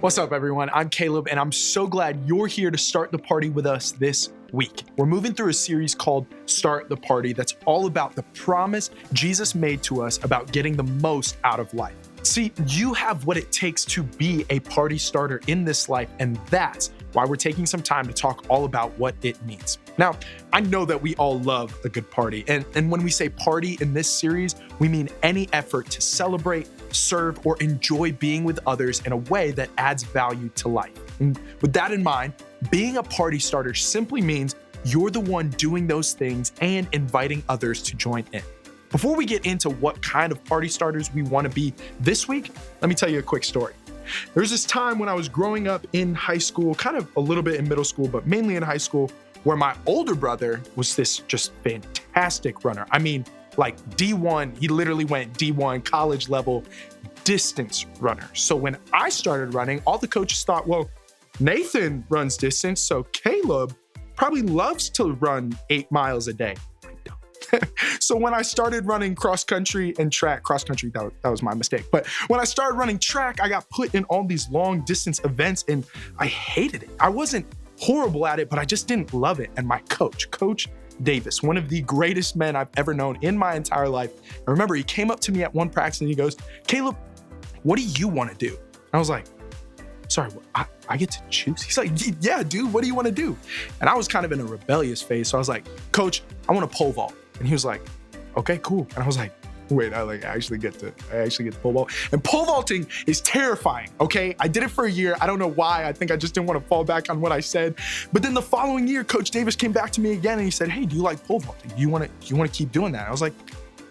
What's up, everyone? I'm Caleb, and I'm so glad you're here to start the party with us this week. We're moving through a series called Start the Party that's all about the promise Jesus made to us about getting the most out of life. See, you have what it takes to be a party starter in this life, and that's why we're taking some time to talk all about what it means. Now, I know that we all love a good party, and when we say party in this series, we mean any effort to celebrate, serve, or enjoy being with others in a way that adds value to life. And with that in mind, being a party starter simply means you're the one doing those things and inviting others to join in. Before we get into what kind of party starters we want to be this week, let me tell you a quick story. There was this time when I was growing up in high school, kind of a little bit in middle school, but mainly in high school, where my older brother was this just fantastic runner. I mean, like D1, he literally went D1 college level distance runner. So when I started running, all the coaches thought, well, Nathan runs distance, so Caleb probably loves to run 8 miles a day. So when I started running cross country, that was my mistake. But when I started running track, I got put in all these long distance events and I hated it. I wasn't horrible at it, but I just didn't love it. And my Coach Davis, one of the greatest men I've ever known in my entire life. I remember he came up to me at one practice and he goes, "Caleb, what do you want to do?" I was like, "Sorry, I get to choose?" He's like, "Yeah, dude, what do you want to do?" And I was kind of in a rebellious phase. So I was like, "Coach, I want to pole vault." And he was like, "Okay, cool." And I was like, wait, I actually get to pole vault. And pole vaulting is terrifying, okay? I did it for a year. I don't know why. I think I just didn't want to fall back on what I said. But then the following year, Coach Davis came back to me again and he said, "Hey, do you like pole vaulting? Do you want to keep doing that?" I was like,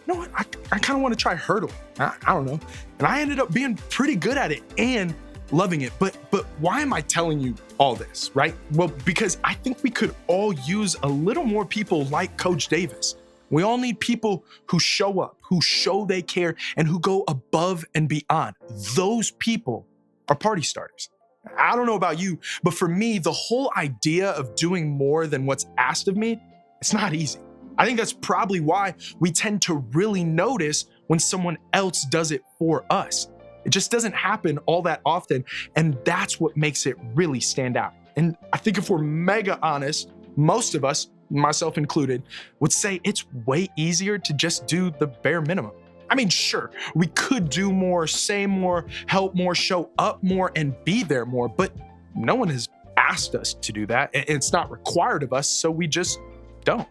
"You know what? I kind of want to try hurdling." I don't know. And I ended up being pretty good at it and loving it. But why am I telling you all this, right? Well, because I think we could all use a little more people like Coach Davis. We all need people who show up, who show they care, and who go above and beyond. Those people are party starters. I don't know about you, but for me, the whole idea of doing more than what's asked of me, it's not easy. I think that's probably why we tend to really notice when someone else does it for us. It just doesn't happen all that often, and that's what makes it really stand out. And I think if we're mega honest, most of us, myself included, would say it's way easier to just do the bare minimum. I mean, sure, we could do more, say more, help more, show up more, and be there more, but no one has asked us to do that. It's not required of us, so we just don't.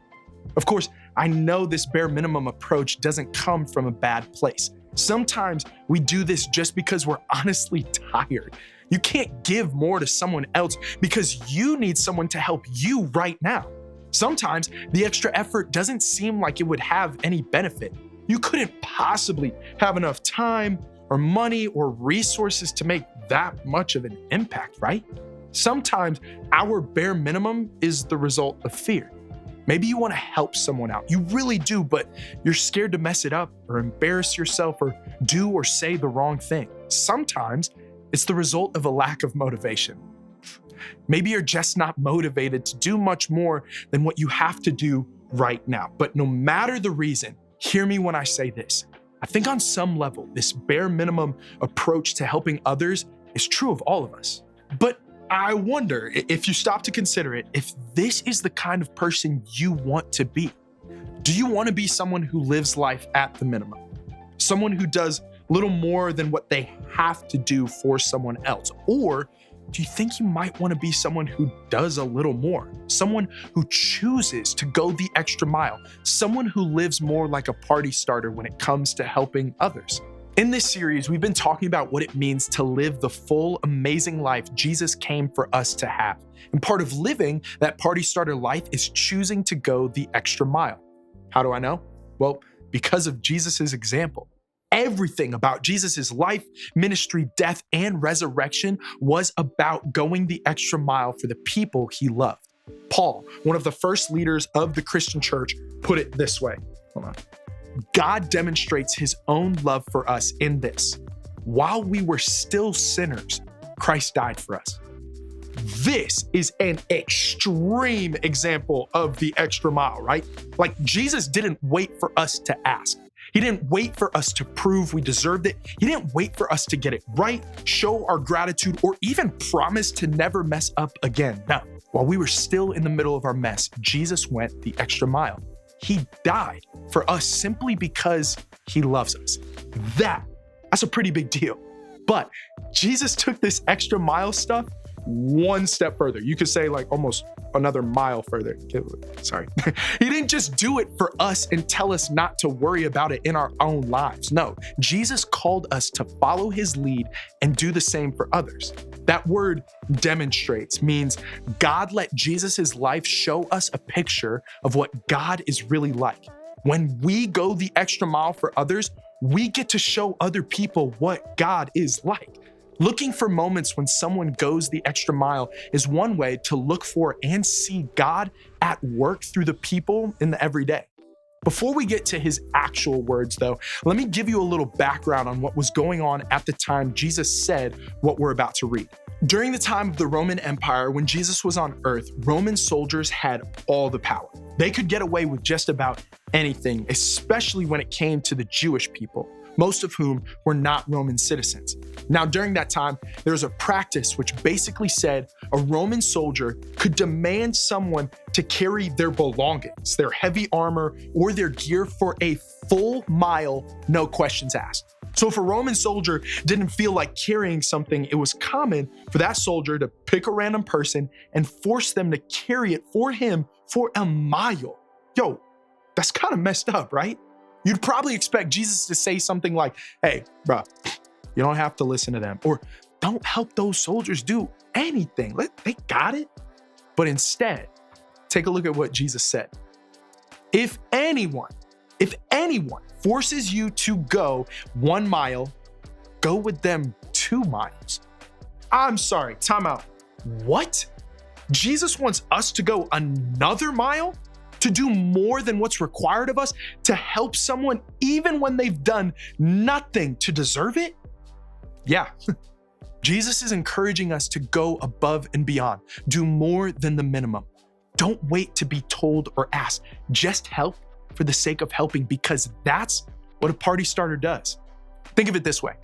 Of course, I know this bare minimum approach doesn't come from a bad place. Sometimes we do this just because we're honestly tired. You can't give more to someone else because you need someone to help you right now. Sometimes the extra effort doesn't seem like it would have any benefit. You couldn't possibly have enough time or money or resources to make that much of an impact, right? Sometimes our bare minimum is the result of fear. Maybe you want to help someone out. You really do, but you're scared to mess it up or embarrass yourself or do or say the wrong thing. Sometimes it's the result of a lack of motivation. Maybe you're just not motivated to do much more than what you have to do right now. But no matter the reason, hear me when I say this. I think on some level, this bare minimum approach to helping others is true of all of us. But I wonder if you stop to consider it, if this is the kind of person you want to be. Do you want to be someone who lives life at the minimum? Someone who does little more than what they have to do for someone else? Or do you think you might want to be someone who does a little more? Someone who chooses to go the extra mile? Someone who lives more like a party starter when it comes to helping others? In this series, we've been talking about what it means to live the full, amazing life Jesus came for us to have. And part of living that party starter life is choosing to go the extra mile. How do I know? Well, because of Jesus' example. Everything about Jesus' life, ministry, death, and resurrection was about going the extra mile for the people he loved. Paul, one of the first leaders of the Christian church, put it this way. Hold on. God demonstrates his own love for us in this. While we were still sinners, Christ died for us. This is an extreme example of the extra mile, right? Like Jesus didn't wait for us to ask. He didn't wait for us to prove we deserved it. He didn't wait for us to get it right, show our gratitude, or even promise to never mess up again. No, while we were still in the middle of our mess, Jesus went the extra mile. He died for us simply because he loves us. That's a pretty big deal. But Jesus took this extra mile stuff one step further. You could say like almost another mile further. Sorry. He didn't just do it for us and tell us not to worry about it in our own lives. No, Jesus called us to follow his lead and do the same for others. That word demonstrates means God let Jesus's life show us a picture of what God is really like. When we go the extra mile for others, we get to show other people what God is like. Looking for moments when someone goes the extra mile is one way to look for and see God at work through the people in the everyday. Before we get to his actual words, though, let me give you a little background on what was going on at the time Jesus said what we're about to read. During the time of the Roman Empire, when Jesus was on earth, Roman soldiers had all the power. They could get away with just about anything, especially when it came to the Jewish people, most of whom were not Roman citizens. Now, during that time, there was a practice which basically said a Roman soldier could demand someone to carry their belongings, their heavy armor, or their gear for a full mile, no questions asked. So if a Roman soldier didn't feel like carrying something, it was common for that soldier to pick a random person and force them to carry it for him for a mile. Yo, that's kind of messed up, right? You'd probably expect Jesus to say something like, hey, bro, you don't have to listen to them, or don't help those soldiers do anything. They got it. But instead, take a look at what Jesus said. If anyone forces you to go 1 mile, go with them 2 miles. I'm sorry, time out. What? Jesus wants us to go another mile? To do more than what's required of us? To help someone even when they've done nothing to deserve it? Yeah. Jesus is encouraging us to go above and beyond, do more than the minimum. Don't wait to be told or asked. Just help for the sake of helping, because that's what a party starter does. Think of it this way.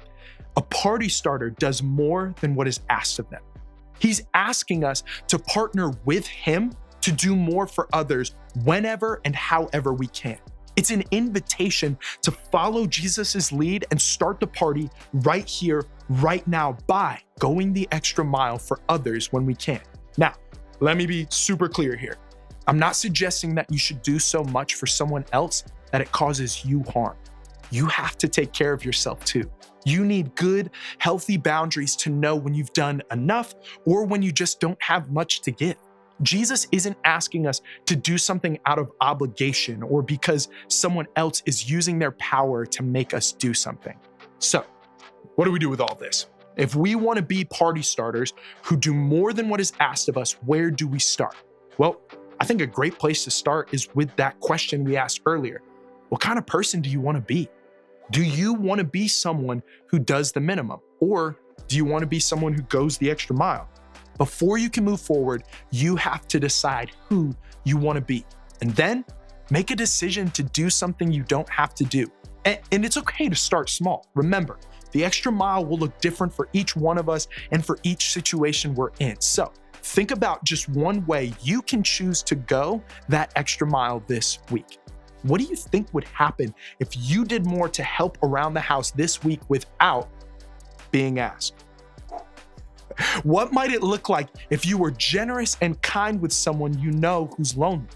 A party starter does more than what is asked of them. He's asking us to partner with him to do more for others whenever and however we can. It's an invitation to follow Jesus's lead and start the party right here, right now, by going the extra mile for others when we can. Now, let me be super clear here. I'm not suggesting that you should do so much for someone else that it causes you harm. You have to take care of yourself too. You need good, healthy boundaries to know when you've done enough or when you just don't have much to give. Jesus isn't asking us to do something out of obligation or because someone else is using their power to make us do something. So, what do we do with all this? If we want to be party starters who do more than what is asked of us, where do we start? Well, I think a great place to start is with that question we asked earlier. What kind of person do you want to be? Do you want to be someone who does the minimum? Or do you want to be someone who goes the extra mile? Before you can move forward, you have to decide who you want to be. And then make a decision to do something you don't have to do. And it's okay to start small. Remember, the extra mile will look different for each one of us and for each situation we're in. So think about just one way you can choose to go that extra mile this week. What do you think would happen if you did more to help around the house this week without being asked? What might it look like if you were generous and kind with someone you know who's lonely?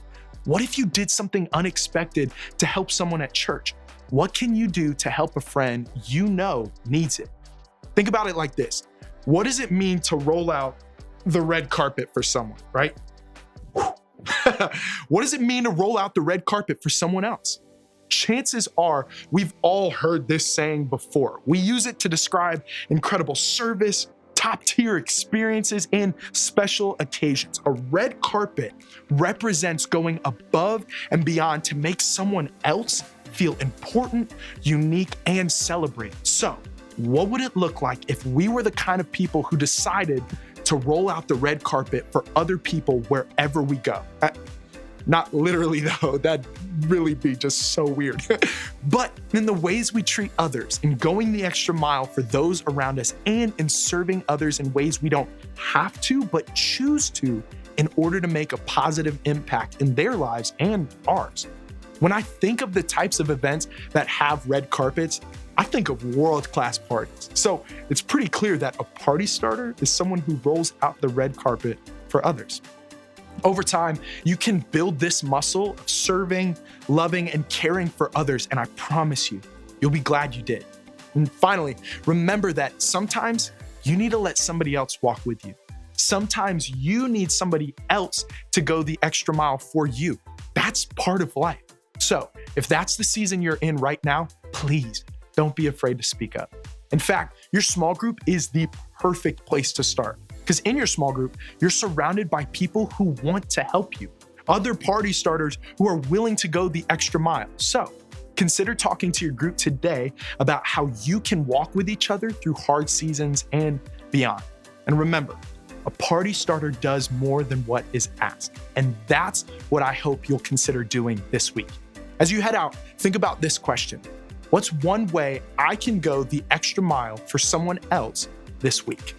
What if you did something unexpected to help someone at church? What can you do to help a friend you know needs it? Think about it like this. What does it mean to roll out the red carpet for someone, right? What does it mean to roll out the red carpet for someone else? Chances are we've all heard this saying before. We use it to describe incredible service, top-tier experiences, and special occasions. A red carpet represents going above and beyond to make someone else feel important, unique, and celebrated. So, what would it look like if we were the kind of people who decided to roll out the red carpet for other people wherever we go? Not literally though, that'd really be just so weird. But in the ways we treat others, in going the extra mile for those around us, and in serving others in ways we don't have to, but choose to in order to make a positive impact in their lives and ours. When I think of the types of events that have red carpets, I think of world-class parties. So it's pretty clear that a party starter is someone who rolls out the red carpet for others. Over time, you can build this muscle of serving, loving, and caring for others, and I promise you, you'll be glad you did. And finally, remember that sometimes you need to let somebody else walk with you. Sometimes you need somebody else to go the extra mile for you. That's part of life. So if that's the season you're in right now, please don't be afraid to speak up. In fact, your small group is the perfect place to start, because in your small group, you're surrounded by people who want to help you, other party starters who are willing to go the extra mile. So consider talking to your group today about how you can walk with each other through hard seasons and beyond. And remember, a party starter does more than what is asked. And that's what I hope you'll consider doing this week. As you head out, think about this question. What's one way I can go the extra mile for someone else this week?